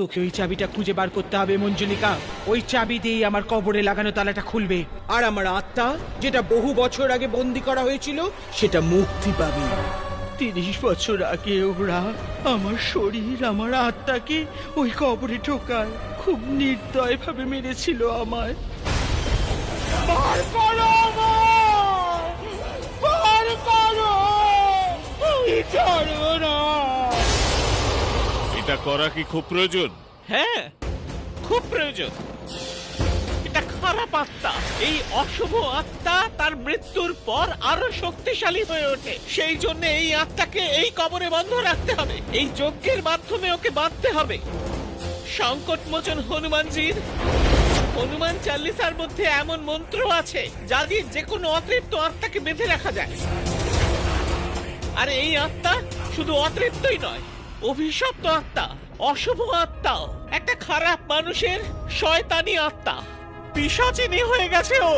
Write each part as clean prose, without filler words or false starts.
তোকে ওই চাবিটা খুঁজে বার করতে হবে মঞ্জুলিকা। ওই চাবি দিয়েই আমার কবরে লাগানো তালাটা খুলবে, আর আমার আত্মা যেটা বহু বছর আগে বন্দি করা হয়েছিল সেটা মুক্তি পাবে। 30 বছর আগে ওরা আমার শরীর, আমার আত্মাকে ওই কবরে ঢোকায় খুব নির্দয় ভাবে মেরেছিল আমায়। বার করো আমায়! বার করো! আমি ছাড়বো না। এটা করা কি খুব প্রয়োজন? হ্যাঁ, খুব প্রয়োজন। এটা খারাপ আত্মা। এই অশুভ আত্মা তার মৃত্যুর পর আরো শক্তিশালী হয়ে ওঠে। সেই জন্য এই আত্মাকে এই কবরে বন্ধ রাখতে হবে। এই যজ্ঞের মাধ্যমে ওকে বাঁধতে হবে। সংকটমোচন হনুমানজির হনুমান চাল্লিশার মধ্যে এমন মন্ত্র আছে যা দিয়ে যে কোনো অতৃপ্ত আত্মাকে বেঁধে রাখা যায়। আর এই আত্মা শুধু অতৃপ্তই নয়, অভিশপ্ত আত্মা, অশুভ আত্মা, একটা খারাপ মানুষের শয়তানি আত্মা, পিশাচিনী হয়ে গেছে ও।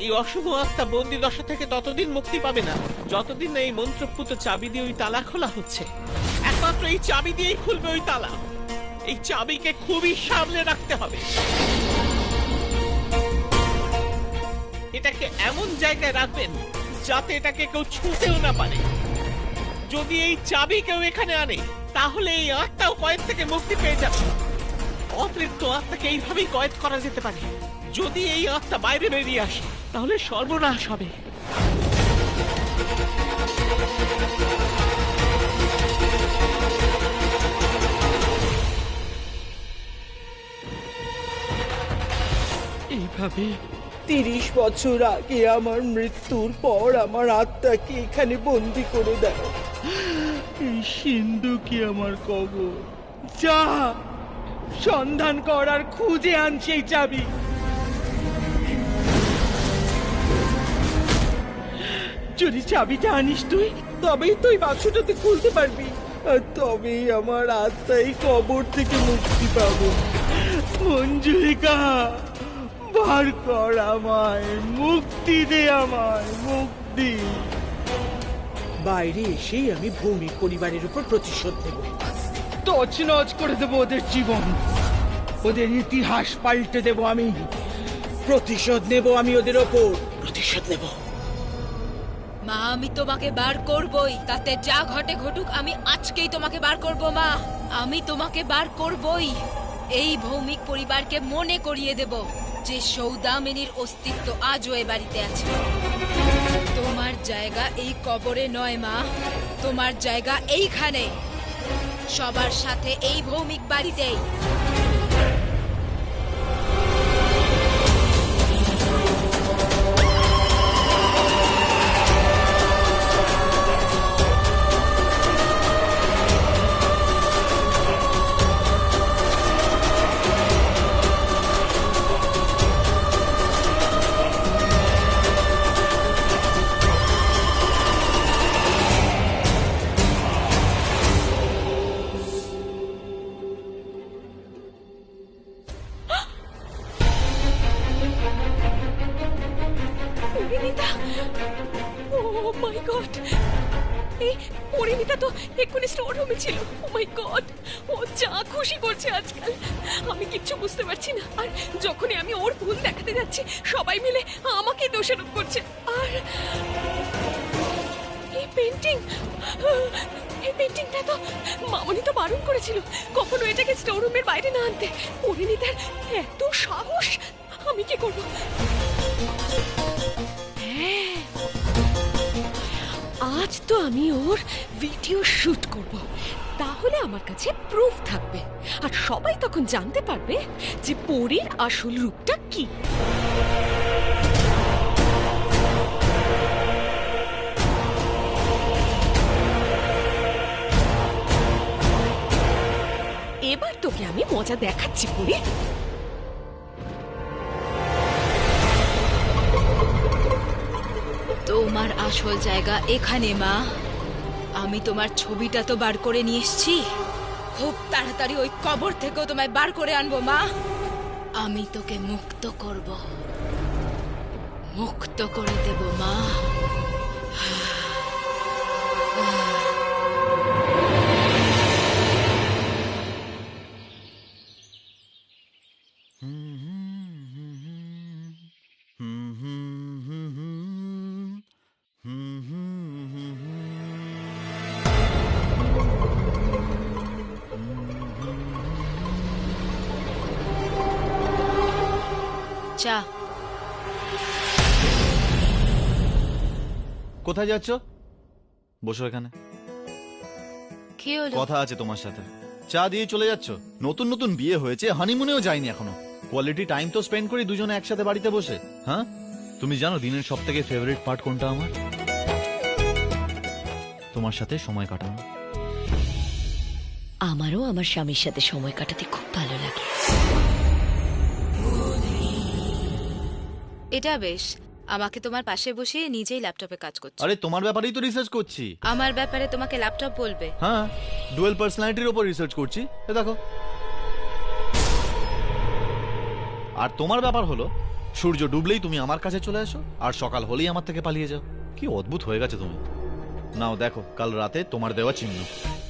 এই অশুভ আত্মা বন্দি দশা থেকে ততদিন মুক্তি পাবে না যতদিন না এই মন্ত্রপুত চাবি দিয়ে ওই তালা খোলা হচ্ছে। একমাত্র এই চাবি দিয়েই খুলবে ওই তালা। এই চাবিকে খুবই সামলে রাখতে হবে। এটাকে এমন জায়গায় রাখবেন যাতে এটাকে কেউ ছুঁতেও না পারে। যদি এই চাবি কেউ এখানে আনে তাহলে এই আত্মাও কয়েদ থেকে মুক্তি পেয়ে যাবে। অতৃপ্ত আত্মাকে এইভাবেই কয়েদ করা যেতে পারে। যদি এই আত্মা বাইরে বেরিয়ে আসে তাহলে সর্বনাশ হবে। এইভাবে 30 বছর আগে আমার মৃত্যুর পর আমার আত্মাকে এখানে বন্দি করে দেয়। এই সিন্ধু কি আমার কবর? যা সন্ধান কর আর খুঁজে আন সেই চাবি। যদি চাবিটা আনিস তুই, তবেই তুই বাক্সটাতে খুলতে পারবি, আর তবেই আমার আত্মা এই কবর থেকে মুক্তি পাবো। মঞ্জুলিকা, বার কর আমায়, মুক্তি দে আমায়, মুক্তি। বাইরে এসেই আমি ভৌমিক পরিবারের উপর প্রতিশোধ নেব। তছনছ করে দেবো ওদের জীবন, ওদের ইতিহাস পাল্টে দেব আমি। প্রতিশোধ নেব আমি ওদের ওপর, প্রতিশোধ নেব। মা, আমি তোমাকে বার করবই, তাতে যা ঘটে ঘটুক আমি আজকেই তোমাকে বার করব মা। আমি তোমাকে বার করবই। এই ভৌমিক পরিবারকে মনে করিয়ে দেব যে সৌদামিনীর অস্তিত্ব আজও এ বাড়িতে আছে। তোমার জায়গা এই কবরে নয় মা, তোমার জায়গা এইখানে, সবার সাথে এই ভৌমিক বাড়িতেই। পরিণীতা, ও মাই গড, এই পরিণীতা তো এক্ষুনি স্টোর রুমে ছিল। ও মাই গড, ও যা খুশি করছে আজকাল, আমি কিচ্ছু বুঝতে পারছি না। আর যখনই আমি ওর ভুল দেখাতে যাচ্ছি সবাই মিলে আমাকে দোষারোপ করছে। আর এই পেন্টিংটা তো বলেছিল কখনো এটাকে স্টোর রুমের বাইরে না আনতে। পরিণীতার এত সাহস! আমি কি করব? হ্যাঁ, আজ তো আমি ওর ভিডিও শুট করব, তাহলে আমার কাছে প্রুফ থাকবে আর সবাই তখন জানতে পারবে যে পরীর আসল রূপটা কি। এবার তোকে আমি মজা দেখাচ্ছি পরী। তোমার আসল জায়গা এখানে মা। আমি তোমার ছবিটা তো বার করে নিয়ে এসেছি। খুব তাড়াতাড়ি ওই কবর থেকেও তোমায় বার করে আনবো মা। আমি তোকে মুক্ত করব, মুক্ত করে দেব মা। চা। কোথায় যাচ্ছ? বসো এখানে, কি হলো? কথা আছে তোমার সাথে। চা দিয়ে চলে যাচ্ছ? নতুন নতুন বিয়ে হয়েছে, হানিমুনেও যাইনি এখনো। কোয়ালিটি টাইম তো স্পেন্ড করি দুজনে একসাথে বাড়িতে বসে। হ্যাঁ, তুমি জানো দিনের সব থেকে ফেভারিট পার্ট কোনটা আমার? তোমার সাথে সময় কাটানো। আমারও আমার স্বামীর সাথে সময় কাটাতে খুব ভালো লাগে। এটা বেশ, আমাকে তোমার পাশে বসিয়ে নিজেই ল্যাপটপে কাজ করছো। আরে তোমার ব্যাপারেই তো রিসার্চ করছি। আমার ব্যাপারে তোমাকে ল্যাপটপ বলবে? হ্যাঁ, ডুয়েল পার্সোনালিটির উপর রিসার্চ করছি। এ দেখো। আর তোমার ব্যাপার হলো সূর্য ডুবলেই তুমি আমার কাছে চলে আসো, আর সকাল হলেই আমার থেকে পালিয়ে যাও। কি অদ্ভুত হয়ে গেছে তুমি। নাও দেখো, কাল রাতে তোমার দেওয়া চিহ্ন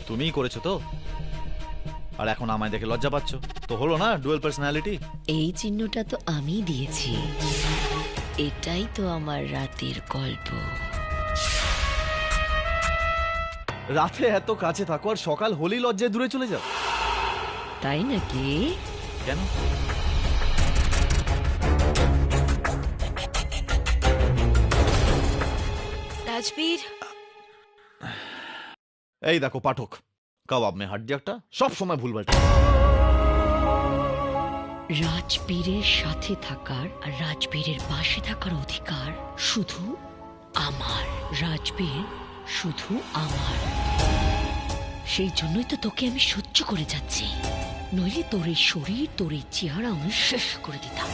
তুমিই করেছো তো। আর এখন আমায় দেখে লজ্জা পাচ্ছ তো। হলো না ডুয়েল পার্সোনালিটি? এই চিহ্নটা তো আমি দিয়েছি। এটাই তো আমার রাতের গল্প। রাতে এত কাছে থাকো আর সকাল হলেই লজ্জায় দূরে চলে যাও, তাই নাকি? কেন? রাজবীর, এই দেখো পাঠক, কাবাব মে হাড্ডি একটা সব সময় ভুলভাল। রাজবীরের সাথে থাকার আর রাজবীরের পাশে থাকার অধিকার শুধু আমার। রাজবীর শুধু আমার। সেই জন্যই তো তোকে আমি সহ্য করে যাচ্ছি। নইলে তোর এই শরীর, তোর এই চেহারা আমি শেষ করে দিতাম।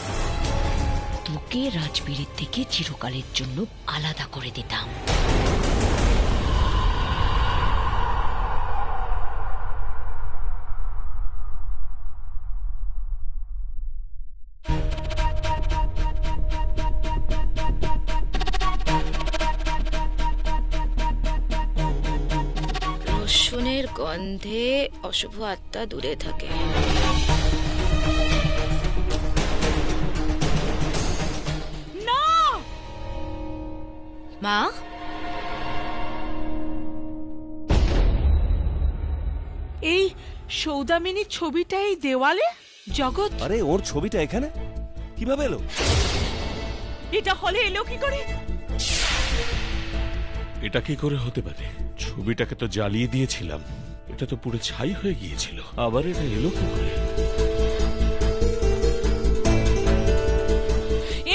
তোকে রাজবীরের থেকে চিরকালের জন্য আলাদা করে দিতাম। রসুনের গন্ধে অশুভ আত্মা দূরে থাকে। না, মা, এই সৌদামিনীর ছবিটা এই দেওয়ালে? জগৎ, আরে ওর ছবিটা এখানে কিভাবে এলো? এটা হলে এলো কি করে? এটা কি করে হতে পারে? ছবিটাকে তো জ্বালিয়ে দিয়েছিলাম, এটা তো পুরো ছাই হয়ে গিয়েছিল, আবার এটা এলো কি করে?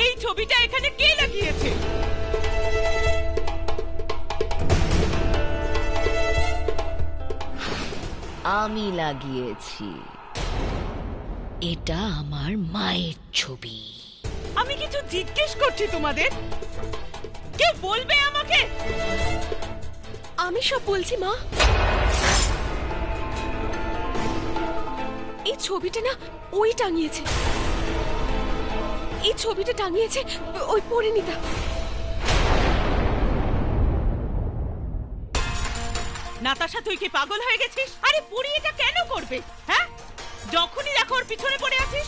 এই ছবিটা এখানে কে লাগিয়েছে? আমি লাগিয়েছি। এটা আমার মায়ের ছবি। আমি কিছু জিজ্ঞেস করছি তোমাদের, কেউ বলবে আমাকে? আমি সব বলছি মা। এই ছবিটা না ওই টাঙিয়েছে। এই ছবিটা টাঙিয়েছে ওই পরিণীতা। নাতাশা, তুই কি পাগল হয়ে গেছিস? আরে পুরি এটা কেন করবে? হ্যাঁ, যখনই দেখো ওর পিছনে পড়ে আছিস।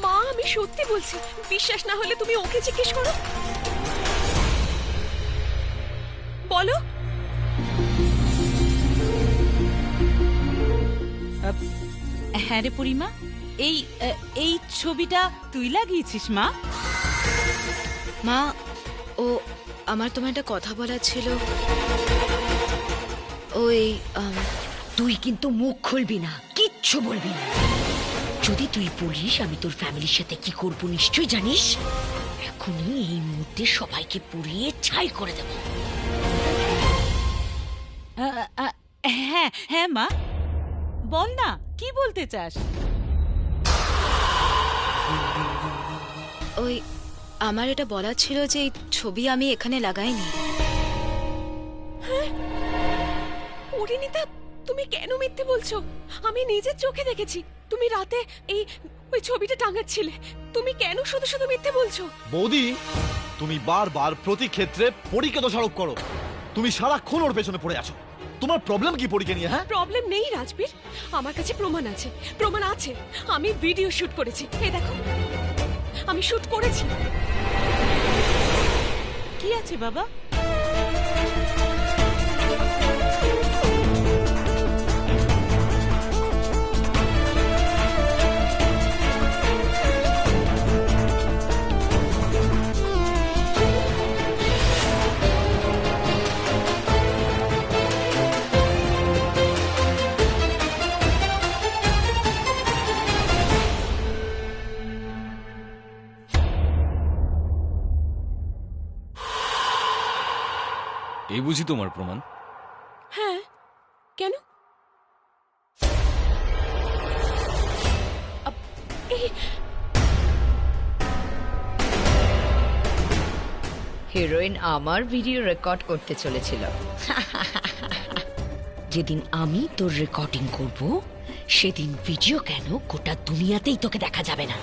মা, আমি সত্যি বলছি, বিশ্বাস না হলে তুমি ওকে জিজ্ঞেস করো। বলো। হ্যাঁ রে পরিমা, এই এই ছবিটা তুই লাগিয়েছিস মা? মা, ও আমার তোমার একটা কথা বলার ছিল। ওই তুই কিন্তু মুখ খুলবি না, কিচ্ছু বলবি না। যদি তুই বলিস আমি তোর ফ্যামিলির সাথে কি করব নিশ্চয়ই জানিস। এখনই এই মুহূর্তে সবাইকে পুড়িয়ে ছাই করে দেব। হ্যাঁ হ্যাঁ মা, বল না কি বলতে চাস? ওই আমার এটা বলার ছিল যে এই ছবি আমি এখানে লাগাইনি। পরিণীতা, তুমি কেন মিথ্যে বলছো? আমি নিজের চোখে দেখেছি তুমি রাতে ওই ছবিটা টাঙাচ্ছিলে। তুমি কেন শুধু শুধু মিথ্যে বলছো? বৌদি, তুমি বারবার প্রতি ক্ষেত্রে পরীকে দোষারোপ করো। তুমি সারাক্ষণ ওর পেছনে পড়ে আছো। তোমার প্রবলেম কি পরীকে নিয়ে? হ্যাঁ, প্রবলেম নেই রাজবীর, আমার কাছে প্রমাণ আছে। প্রমাণ আছে, আমি ভিডিও শুট করেছি। এই দেখো, আমি শুট করেছি। কি আছে বাবা? এই বুঝি তোমার প্রমাণ? হ্যাঁ, কেন? হিরোইন আমার ভিডিও রেকর্ড করতে চলেছিল। যেদিন আমি তোর রেকর্ডিং করব সেদিন ভিডিও কেন গোটা দুনিয়াতেই তোকে দেখা যাবে না।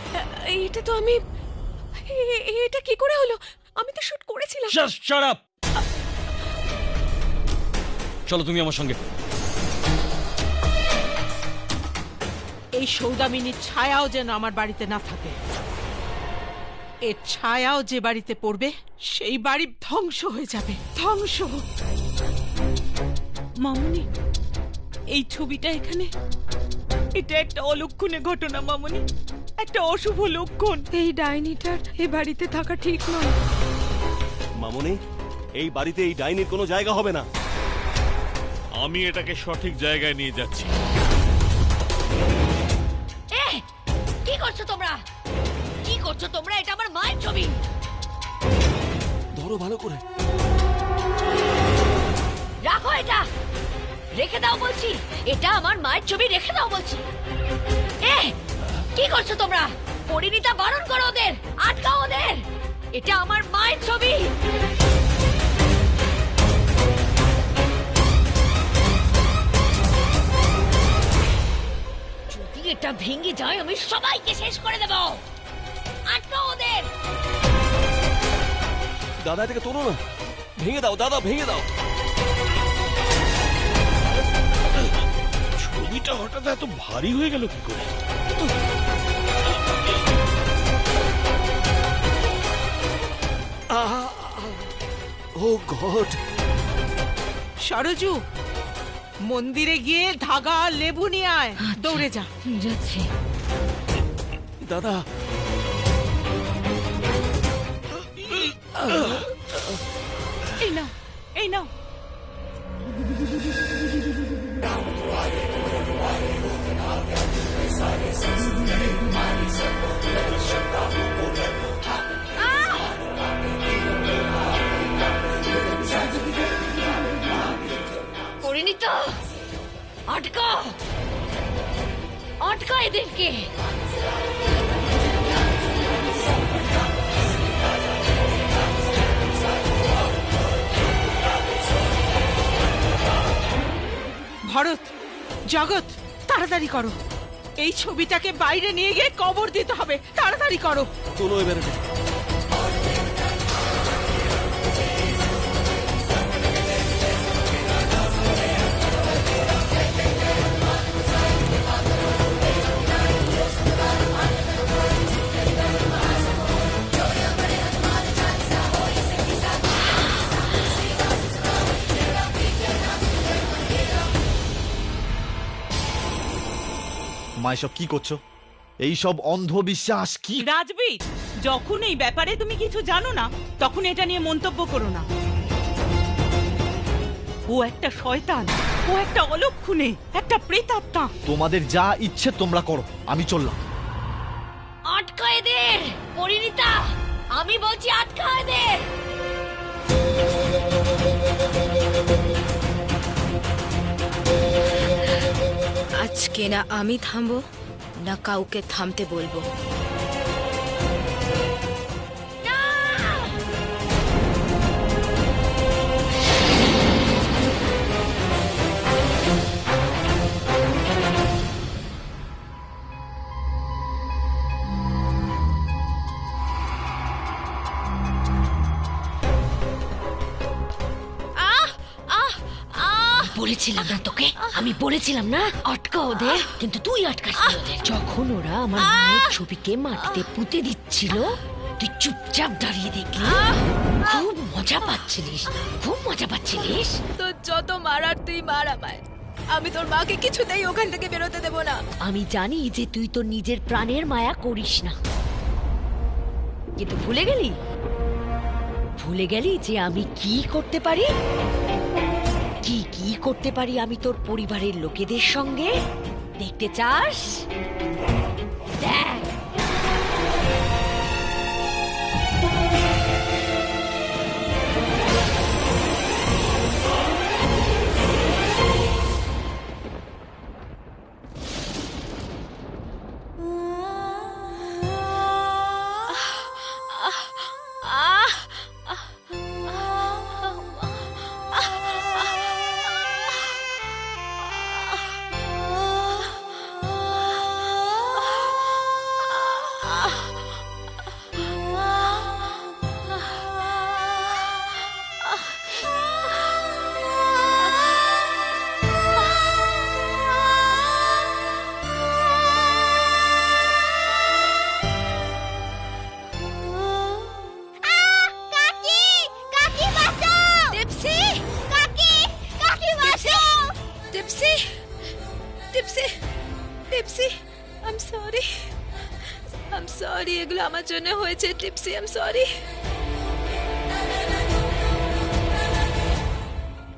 এটা তো আমি এটা কি করে হলো? আমি তো শুট করেছিলাম। Shut up! চলো তুমি আমার সঙ্গে। এই সৌদামিনীর ছায়াও যেন আমার বাড়িতে না থাকে। এর ছায়াও যে বাড়িতে পড়বে সেই বাড়ি ধ্বংস হয়ে যাবে, ধ্বংস। মামুনি, এই ছবিটা এখানে, এটা একটা অলক্ষণে ঘটনা মামুনি, একটা অশুভ লক্ষণ। এই ডাইনিটার এই বাড়িতে থাকা ঠিক নয়। মামনি, এই বাড়িতে এই ডাইনির কোনো জায়গা হবে না। আমি এটাকে সঠিক জায়গায় নিয়ে যাচ্ছি। কি করছো তোমরা? কি করছো তোমরা? এটা আমার মায়ের ছবি। ধরো ভালো করে। রাখো এটা, রেখে দাও বলছি। এটা আমার মায়ের ছবি, রেখে দাও বলছি। কি করছো তোমরা? পরিণীতা, বারণ করো ওদের, আটকাও ওদের। এটা আমার মায়ের ছবি। যদি এটা ভেঙে যায় আমি সবাইকে শেষ করে দেব। আটকাও ওদের। দাদা, এটাকে তোলো না, ভেঙে দাও দাদা, ভেঙে দাও। ছবিটা হঠাৎ এত ভারী হয়ে গেল কি করে? ও গড! সরজু, মন্দিরে গিয়ে ধাগা আর লেবু নিয়ে আয়। দৌড়ে যা। যাচ্ছি। দাদা, এই নাও, এই নাও। পরিণীতা, আটকা, আটকা এদেরকে। ভরত, জগৎ, তাড়াতাড়ি করো। এই ছবিটাকে বাইরে নিয়ে গিয়ে কবর দিতে হবে। তাড়াতাড়ি করো। তোলো এবারে। মা এসব কি করছো? এই সব অন্ধবিশ্বাস কি? রাজবীর, যখন এই ব্যাপারে তুমি কিছু জানো না তখন এটা নিয়ে মন্তব্য করো না। ও একটা শয়তান, ও একটা অলক্ষণে, একটা প্রেতাত্মা। তোমাদের যা ইচ্ছে তোমরা করো, আমি চললাম। আটকা এদের পরিণীতা, আমি বলছি আটকা এদের। আজকে না আমি থামবো না কাউকে থামতে বলবো। বলেছিলাম না তোকে, আমি বলেছিলাম না আটকা ওদের, কিন্তু তুই আটকাসনি ওদের। যখন ওরা আমার মায়ের ছবিকে মাটিতে পুঁতে দিচ্ছিল তুই চুপচাপ দাঁড়িয়ে দেখলি। খুব মজা পাচ্ছিলিস, খুব মজা পাচ্ছিলিস। তোর যত মারার তুই মার আমায়, আমি তোর মাকে কিছুতেই ওখান থেকে বেরোতে দেব না। আমি জানি যে তুই তোর নিজের প্রাণের মায়া করিস না, কিন্তু ভুলে গেলি যে আমি কি করতে পারি, কি করতে পারি আমি তোর পরিবারের লোকেদের সঙ্গে। দেখতে চাস? দেখ। I'm sorry, এগুলো আমার জন্য হয়েছে টিপসি, I'm sorry.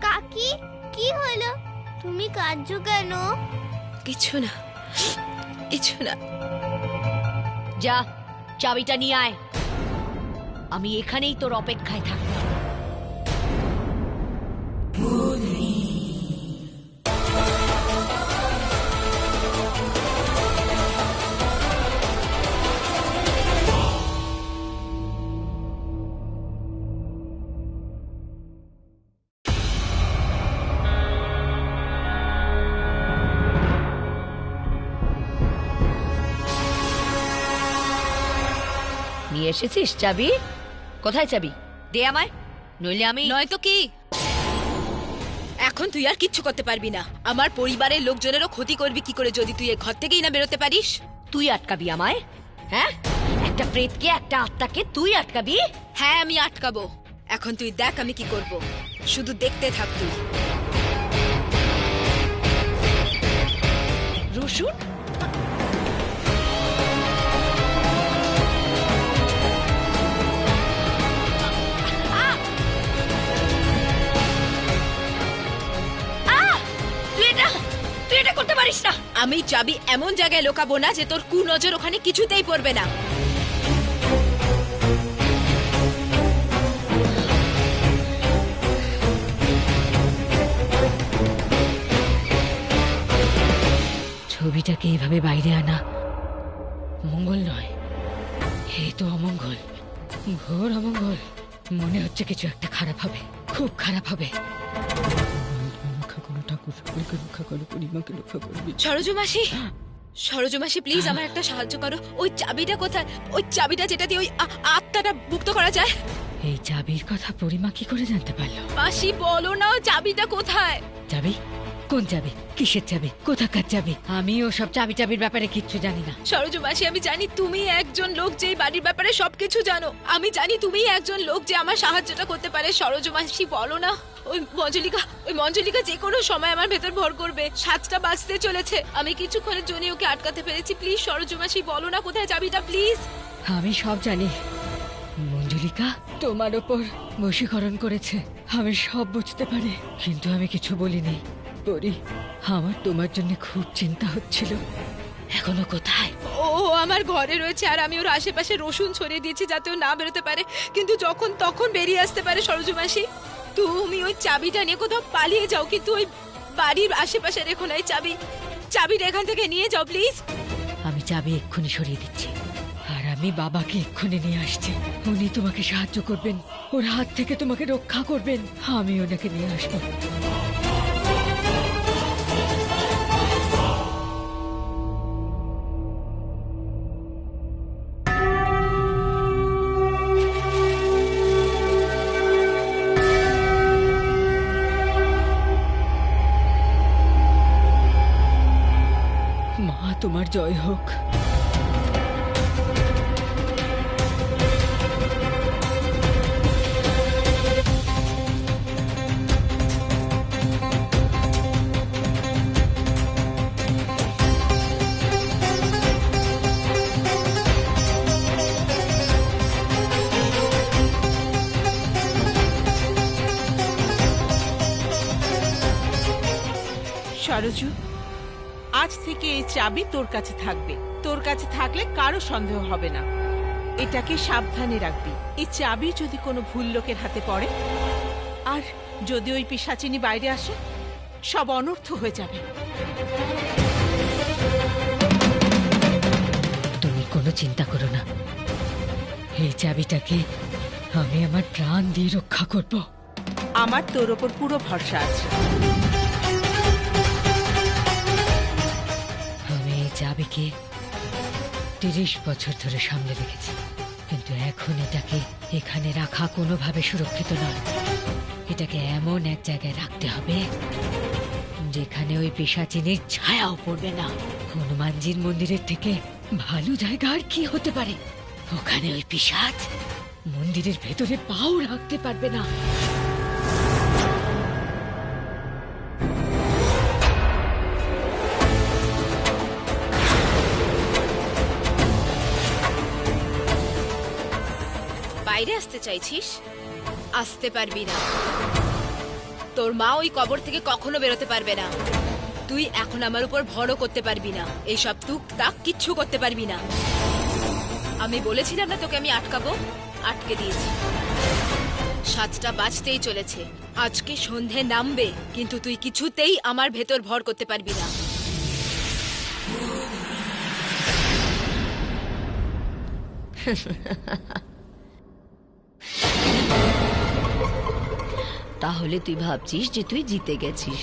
কাকি, কি হলো? তুমি কাঁদছো কেন? কিছু না। যা, চাবিটা নিয়ে আয়। আমি এখানেই তোর অপেক্ষায় থাকবো। নিয়ে এসেছিস চাবি? কোথায় চাবি? দে আমায়, নইলে আমি। নয়তো কি? এখন তুই আর কিচ্ছু করতে পারবি না। আমার পরিবারের লোকজনেরও ক্ষতি করবি কি করে যদি তুই এই ঘর থেকেই না বেরোতে পারিস? তুই আটকাবি আমায়? হ্যাঁ, একটা প্রেতকে, একটা আত্মাকে তুই আটকাবি? হ্যাঁ, আমি আটকাবো। এখন তুই দেখ আমি কি করব, শুধু দেখতে থাক তুই। রসুন? করতে পারিস না। আমি চাবি এমন জায়গায় লোকাবো না যে তোর কুনজর ওখানে কিছুতেই পড়বে না। ছবিটাকে এইভাবে বাইরে আনা মঙ্গল নয়, এই তো অমঙ্গল, ঘোর অমঙ্গল। মনে হচ্ছে কিছু একটা খারাপ হবে, খুব খারাপ হবে। সরজু মাসি প্লিজ আমার একটা সাহায্য করো। ওই চাবিটা কোথায়? ওই চাবিটা যেটা দিয়ে ওই আত্মাটা মুক্ত করা যায়। এই চাবির কথা পরিমা কি করে জানতে পারলো? মাসি বলো না, ওই চাবিটা কোথায়? চাবি? কোন চাবি? কিসের চাবি? কোথাকার চাবি? আমি ওসব চাবি চাবির ব্যাপারে কিচ্ছু জানি না। সরোজ মাসি, আমি জানি তুমি একজন লোক যে এই বাড়ির ব্যাপারে সবকিছু জানো। আমি জানি তুমি একজন লোক যে আমার সাহায্যটা করতে পারে। সরোজ মাসি, বলো না। ওই মঞ্জলিকা যে কোনো সময় আমার ভেতর ভর করবে। 7টা বাজতে চলেছে, আমি কিছুক্ষণের জন্য ওকে আটকাতে পেরেছি। প্লিজ সরোজ মাসি, বলো না কোথায় চাবিটা, প্লিজ। আমি সব জানি। মঞ্জুলিকা তোমার ওপর বশীকরণ করেছে, আমি সব বুঝতে পারি, কিন্তু আমি কিছু বলিনি। পরি, আমার তোমার জন্য খুব চিন্তা হচ্ছিল। এখনো কোথায়? ও আমার ঘরে রয়েছে, আর আমি ওর আশেপাশে রসুন ছড়িয়ে দিয়েছি যাতে ও না বেরোতে পারে, কিন্তু যখন তখন বেরিয়ে আসতে পারে। সরোজ মাসি, তুমি ওই চাবিটা নিয়ে কোথাও পালিয়ে যাও, কিন্তু ওই বাড়ির আশেপাশে রেখো না। এই চাবিটা এখান থেকে নিয়ে যাও প্লিজ। আমি চাবি এক্ষুনি সরিয়ে দিচ্ছি, আর আমি বাবাকে এক্ষুনি নিয়ে আসছি। উনি তোমাকে সাহায্য করবেন, ওর হাত থেকে তোমাকে রক্ষা করবেন। আমি ওনাকে নিয়ে আসবো। মা, তোমার জয় হোক। সরোজু, আজ থেকে এই চাবি তোর কাছে থাকবে। তোর কাছে থাকলে কারো সন্দেহ হবে না। এটাকে সাবধানে রাখবি। এই চাবি যদি কোনো ভুল লোকের হাতে পড়ে, আর যদি ওই পিশাচিনী বাইরে আসে, সব অনর্থ হয়ে যাবে। তুমি কোনো চিন্তা করো না, এই চাবিটাকে আমি আমার প্রাণ দিয়ে রক্ষা করব। আমার তোর ওপর পুরো ভরসা আছে। আমি এই চাবিকে 30 বছর ধরে সামলে রেখেছি, কিন্তু এখন এটাকে এখানে রাখা কোনোভাবে সুরক্ষিত নয়। এটাকে এমন এক জায়গায় রাখতে হবে যেখানে ওই পিশাচিনীর ছায়াও পড়বে না। হনুমানজির মন্দিরের থেকে ভালো জায়গা আর কি হতে পারে? ওখানে ওই পিশাচ মন্দিরের ভেতরে পাও রাখতে পারবে না। বাইরে আসতে চাইছিস? আসতে পারবি না। তোর মা ওই কবর থেকে কখনো বেরোতে পারবে না। তুই এখন আমার উপর ভরও করতে পারবি না। এইসব টুকটাক কিচ্ছু করতে পারবি না। আমি বলেছিলাম না তোকে আমি আটকাবো, আটকে দিয়েছি। 7টা বাজতেই চলেছে, আজকে সন্ধে নামবে, কিন্তু তুই কিছুতেই আমার ভেতর ভর করতে পারবি না। তাহলে তুই ভাবছিস যে তুই জিতে গেছিস?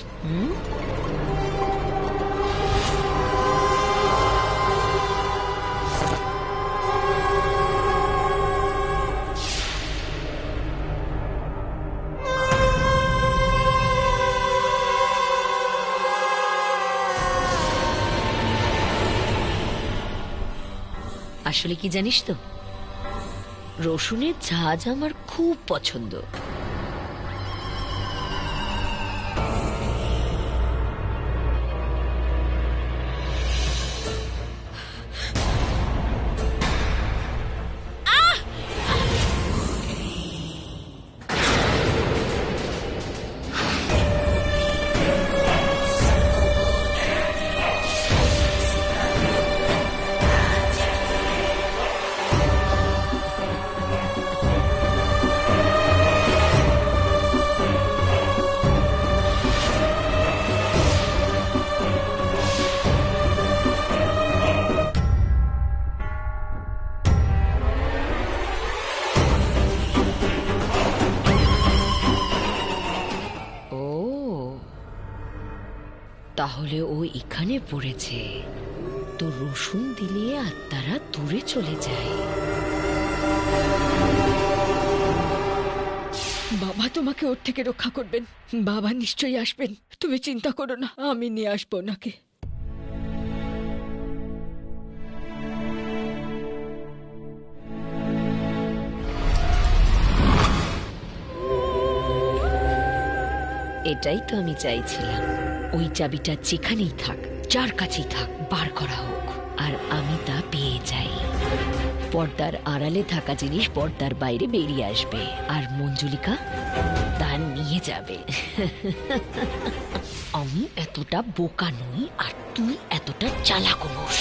আসলে কি জানিস তো, রসুনের ঝাঁজ আমার খুব পছন্দ। তাহলে ও এখানে পড়েছে, তো রসুন দিলে আত্মারা দূরে চলে যায়। বাবা তোমাকে ওর থেকে রক্ষা করবেন। বাবা নিশ্চয়ই আসবেন, তুমি চিন্তা করো না, আমি নিয়ে আসবো ওনাকে। এটাই তো আমি চাইছিলাম, ওই চাবিটা যেখানেই থাক, যার কাছেই থাক, বার করা হোক আর আমি তা পেয়ে যাই। পর্দার আড়ালে থাকা জিনিস পর্দার বাইরে বেরিয়ে আসবে আর মঞ্জুলিকা তা নিয়ে যাবে। আমি এতটা বোকা নই আর তুই এতটা চালাক নোস।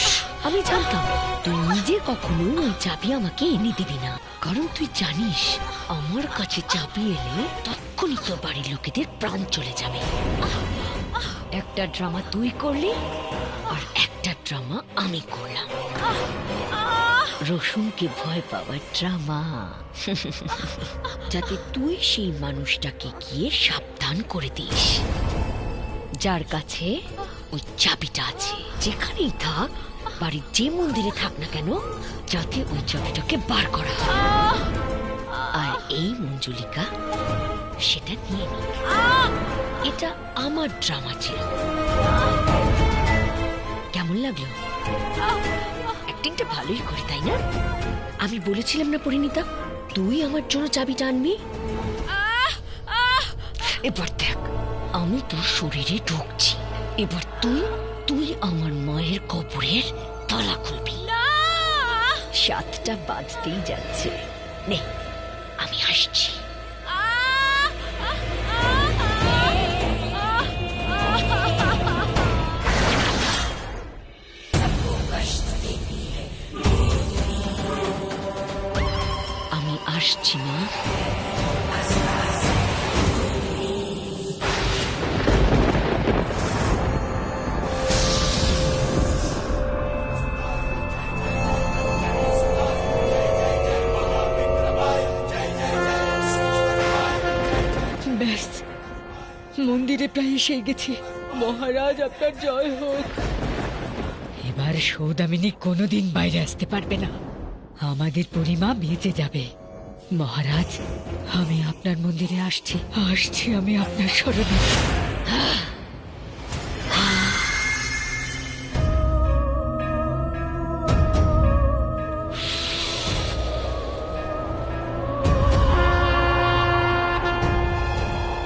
আমি জানতাম তুই নিজে কখনো ওই চাবি আমাকে এনে দিবি না, কারণ তুই জানিস আমার কাছে চাবি এলে তখনই তোর বাড়ির লোকেদের প্রাণ চলে যাবে। একটা ড্রামা তুই করলি আর একটা ড্রামা আমি করলাম। রসুনকে ভয় পাওয়ার ড্রামা, যাতে তুই সেই মানুষটাকে গিয়ে সাবধান করে দিস যার কাছে ওই চাবিটা আছে। যেখানেই থাক, বাড়ির যে মন্দিরে থাক না কেন, যাতে ওই চাবিটাকে বার করা হয়। আর এই মঞ্জুলিকা সেটা নিয়ে নিক। এটা আমার ড্রামা ছিল। কেমন লাগলো? অ্যাক্টিংটা ভালোই করে, তাই না? আমি বলেছিলাম না পরিণীতা, তুই আমার জন্য চাবিটা আনবি। এবার দেখ, আমি তোর শরীরে ঢুকছি। এবার তুই আমার মায়ের কবরের তলা খুলবি। 7টা বাজতেই যাচ্ছে, নে আমি আসছি। আমি আসছি মা। ব্যাস, মন্দিরে প্রায় এসে গেছি। মহারাজ আপনার জয় হোক। এবার সৌদামিনী কোনোদিন বাইরে আসতে পারবে না, আমাদের পরিমা বেঁচে যাবে। মহারাজ, আমি আপনার মন্দিরে আসছি আমি আপনার শরণে।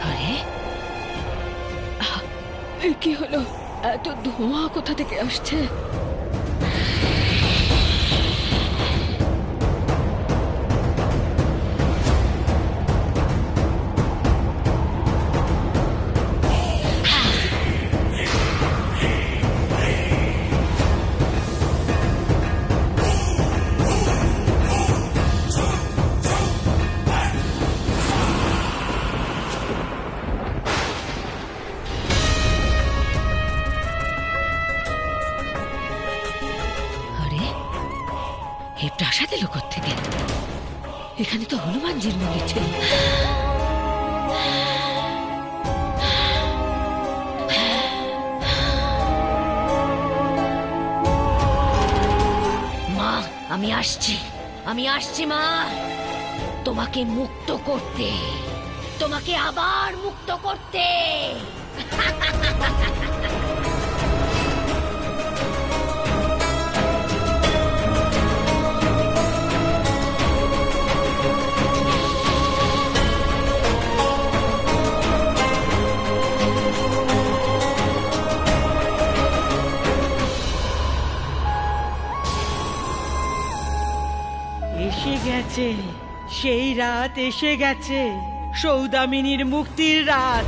আরে কি হলো? এত ধোঁয়া কোথা থেকে আসছে? এই প্রাসাদ এলো কোত্থেকে? এখানে তো হনুমানজির মন্দির ছিল। মা, আমি আসছি মা, তোমাকে মুক্ত করতে, তোমাকে আবার মুক্ত করতে। এসে গেছে, সেই রাত এসে গেছে, সৌদামিনীর মুক্তির রাত।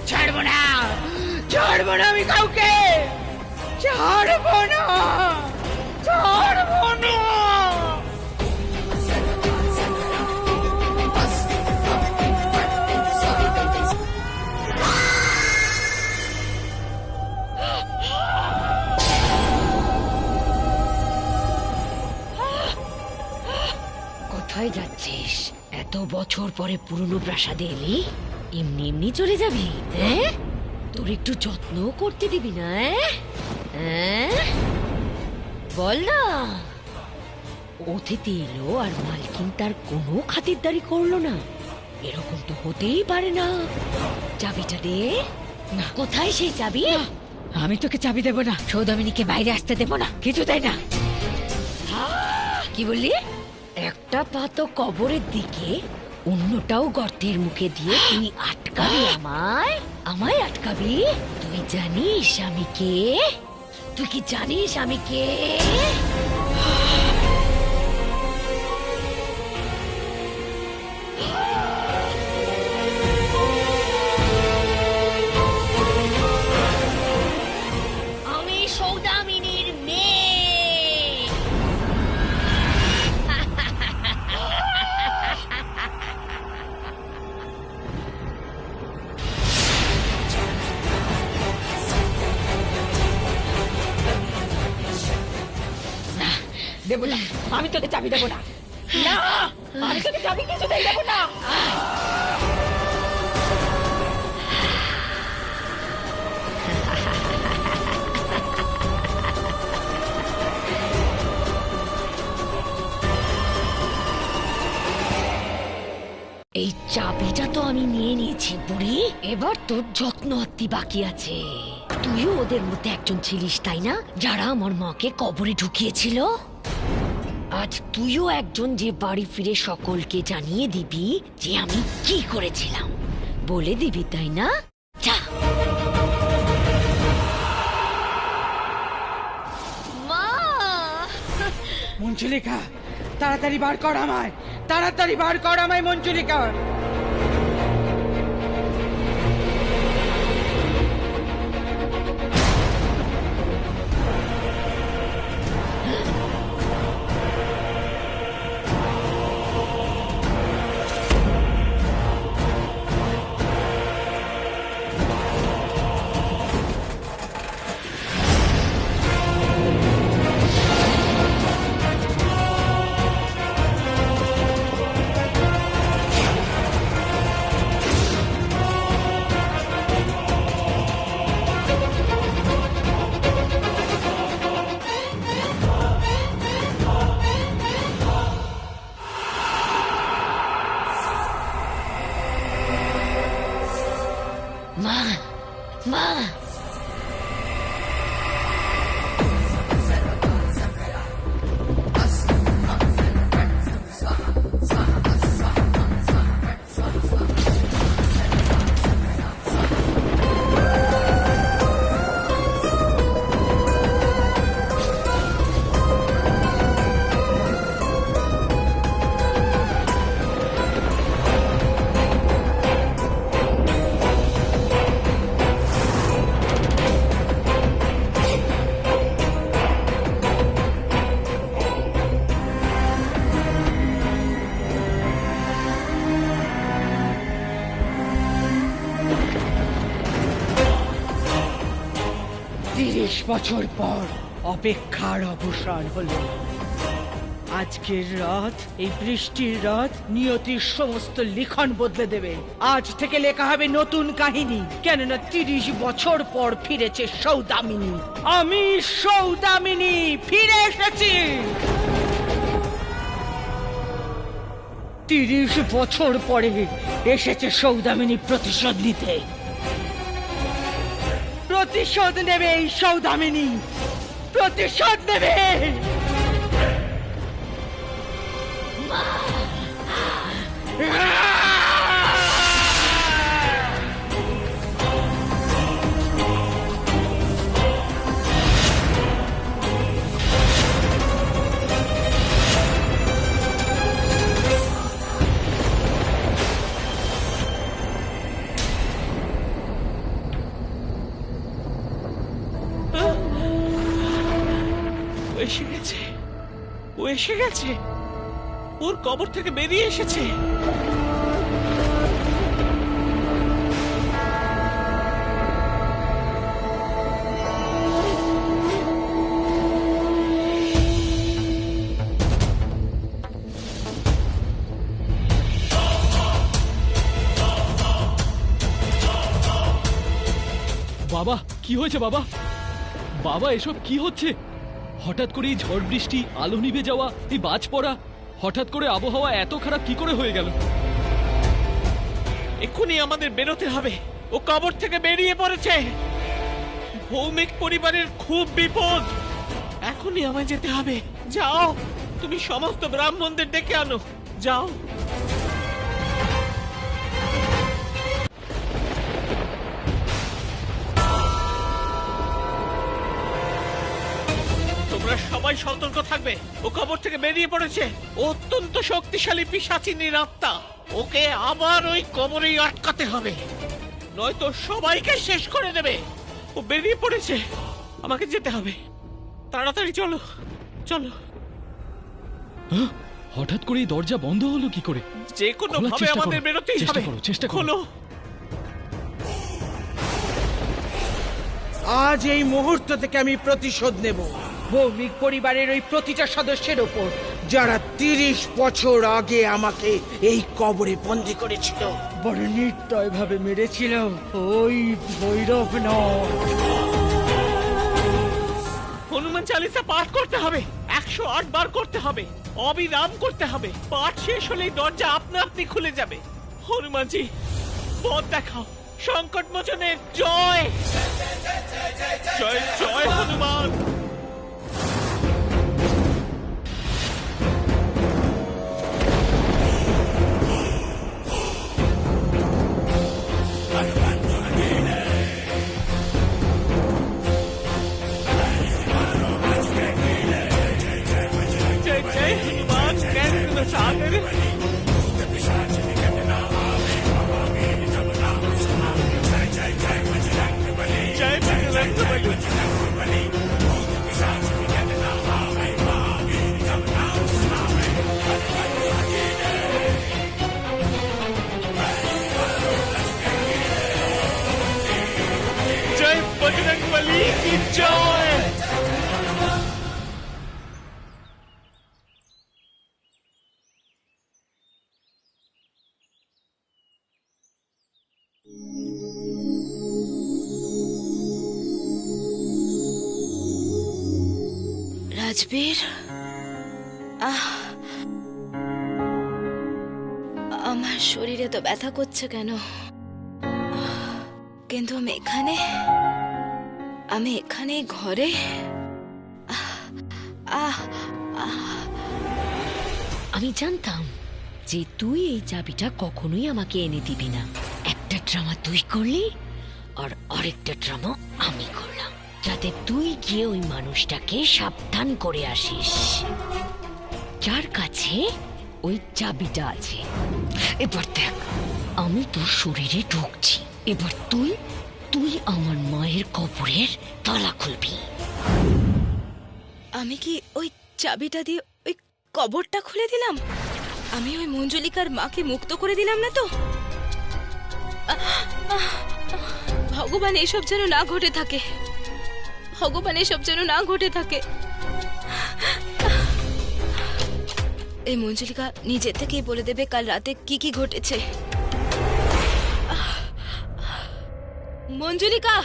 ছাড়বো না আমি কাউকে, ছাড়বো না। এত বছর পরে পুরনো প্রাসাদে এলি, এমনি এমনি চলে যাবি? হ্যাঁ, তোর একটু যত্ন করতে দিবি না? হ্যাঁ, বল না। অতিথি এলো আর মালকিন তার কোনো খাতিরদারি করলো না, এরকম তো হতেই পারে না। চাবিটা দে না। কোথায় সেই চাবি? আমি তোকে চাবি দেব না, সৌদামিনীকে বাইরে আসতে দেব না, কিছু তাই না। কি বললি? একটা পা তো কবরের দিকে, অন্যটাও গর্তের মুখে দিয়ে তুই আটকাবি আমায়? আমায় আটকাবি? তুই জানিস আমি কে? তুই কি জানিস আমি কে? আমি সৌদামিনীর মেয়ে। দেবো না, আমি তোকে চাবি দেবো না। না, আমি তোকে চাবি কিছুতেই দেবো না। এই চাবিটা তো আমি নিয়ে নিয়েছি বুড়ি, এবার তোর যত্ন আত্মি বাকি আছে। তুইও ওদের মধ্যে একজন ছিলিস তাই না, যারা আমার মাকে কবরে ঢুকিয়েছিল? আজ তুইও একজন যে বাড়ি ফিরে সকলকে জানিয়ে দিবি যে আমি কি করেছিলাম। বলে দিবি তাই না? যা। মা! মঞ্জুলিকা, তাড়াতাড়ি বার কর আমায়, তাড়াতাড়ি বার কর আমায় মঞ্জুলিকা। মা, মা! বছর পর অপেক্ষার অবসান হলো। আজকের রাত, এই বৃষ্টির রাত নিয়তির সমস্ত লিখন বদলে দেবে। আজ থেকে লেখা হবে নতুন কাহিনী, কেননা 30 বছর পর ফিরেছে সৌদামিনী। আমি সৌদামিনী ফিরে এসেছি। 30 বছর পরে এসেছে সৌদামিনী প্রতিশোধ নিতে। প্রতিশোধ নেবে এই সৌদামিনী, প্রতিশোধ নেবে। এসে গেছে, ও এসে গেছে, ওর কবর থেকে বেরিয়ে এসেছে। বাবা কি হয়েছে বাবা? বাবা এসব কি হচ্ছে? হঠাৎ করে এই ঝড় বৃষ্টি, আলো নিভে যাওয়া, এই বাজ পড়া, হঠাৎ করে আবহাওয়া এত খারাপ কি করে হয়ে গেল? এক্ষুনি আমাদের বেরোতে হবে। ও কবর থেকে বেরিয়ে পড়েছে। ভৌমিক পরিবারের খুব বিপদ। এখনই আমায় যেতে হবে। যাও, তুমি সমস্ত ব্রাহ্মণদের ডেকে আনো। যাও। তোমরা সবাই সতর্ক থাকবে। ও কবর থেকে বেরিয়ে পড়েছে। ও অত্যন্ত শক্তিশালী পিশাচিনীর আত্মা। ওকে আবার ওই কবরেই আটকাতে হবে, নয়তো সবাইকে শেষ করে দেবে। ও বেরিয়ে পড়েছে, আমাকে যেতে হবে। তাড়াতাড়ি চলো, চলো। হঠাৎ করে এই দরজা বন্ধ হলো কি করে? যে কোনো খোলার ভাবে চেষ্টা আমাদের করো, বেরোতেই চেষ্টা হবে। করো, চেষ্টা করো। খোলো। আজ এই মুহূর্ত থেকে আমি প্রতিশোধ নেব ভৌমিক পরিবারের ওই প্রতিটা সদস্যের ওপর, যারা 30 বছর আগে আমাকে এই কবরে বন্দী করেছিল। বড় নির্দয় ভাবে মেরেছিল ওই ভৈরবনাথ। হনুমান চালিসা পাঠ করতে হবে, 108 বার করতে হবে, অবিরাম করতে হবে। পাঠ শেষ হলেই দরজা আপনা আপনি খুলে যাবে। হনুমানজি, পথ দেখাও। সংকট মোচনের জয়। জয় জয় হনুমান। जय जय हनुमान ज्ञान गुण सागर। जय बजरंगबली। जय बजरंगबली की जय। রাজবীর, আমার শরীরে তো ব্যথা করছে কেন? কিন্তু আমি এখানে ঘরে। আমি জানতাম যে তুই এই চাবিটা কখনোই আমাকে এনে দিবি না। একটা ড্রামা তুই করলি আর আরেকটা ড্রামা আমি করলাম, যাতে তুই গিয়ে ওই মানুষটাকে সাবধান করে আসিস যার কাছে ওই চাবিটা আছে। এবার দেখ, আমি তোর শরীরে ঢুকছি। এবার তুই আমার মায়ের কবরের তালা খুলবি। আমি কি ওই চাবিটা দিয়ে ওই কবরটা খুলে দিলাম? আমি ওই মঞ্জুলিকার মাকে মুক্ত করে দিলাম না তো? ভগবান এসব যেন না ঘটে থাকে। ভগবান এসব যেন না ঘটে থাকে। এই মঞ্জুলিকা নিজে থেকেই বলে দেবে কাল রাতে কি কি ঘটেছে। মঞ্জুলিকা,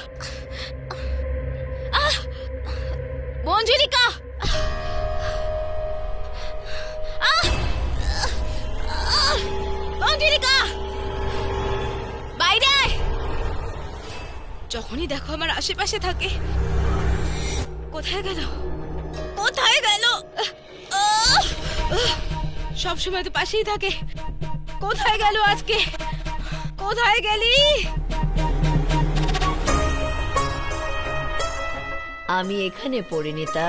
মঞ্জুলিকা, মঞ্জুলিকা, বাইরে। যখনই দেখো আমার আশেপাশে থাকে। কোথায় গেল? কোথায় গেল? সব সময় তো পাশেই থাকে। কোথায় গেল আজকে? কোথায় গেলি? আমি এখানে পরিণীতা।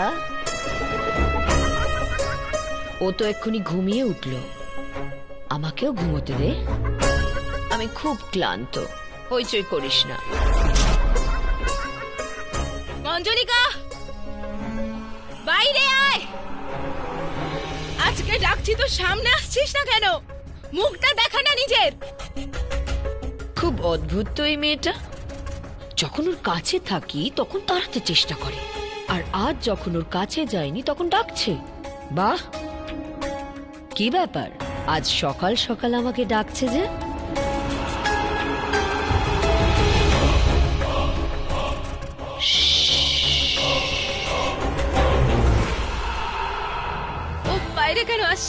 ও তো এক্ষুনি ঘুমিয়ে উঠল, আমাকেও ঘুমোতে দে। আমি খুব ক্লান্ত, হইচই করিস না। মঞ্জুলিকা, বাইরে আয়। আজকে ডাকছি তো সামনে আসছিস না কেন? মুখটা দেখা না নিজের। খুব অদ্ভুত তো এই মেয়েটা। যখন ওর কাছে থাকি তখন তাড়াতে চেষ্টা করে, আর আজ যখন ওর কাছে যায়নি তখন ডাকছে। বাহ, কি ব্যাপার আজ সকাল সকাল আমাকে ডাকছে যে?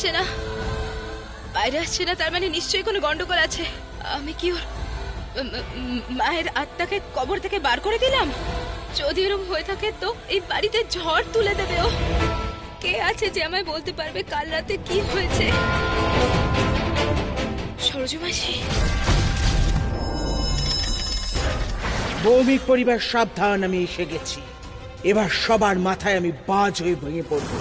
আসছে না, বাইরে আসছে না, তার মানে নিশ্চয়ই কোনো গন্ডগোল আছে। আমি কি ওর মায়ের আত্মাকে কবর থেকে বার করে দিলাম? যদি এরকম হয়ে থাকে তো এই বাড়িতে ঝড় তুলে দেবে ও। কে আছে যে আমায় বলতে পারবে কাল রাতে কি হয়েছে? সরজু মাসি। ভৌমিক পরিবার সাবধান, আমি এসে গেছি। এবার সবার মাথায় আমি বাজ হয়ে ভেঙে পড়বো।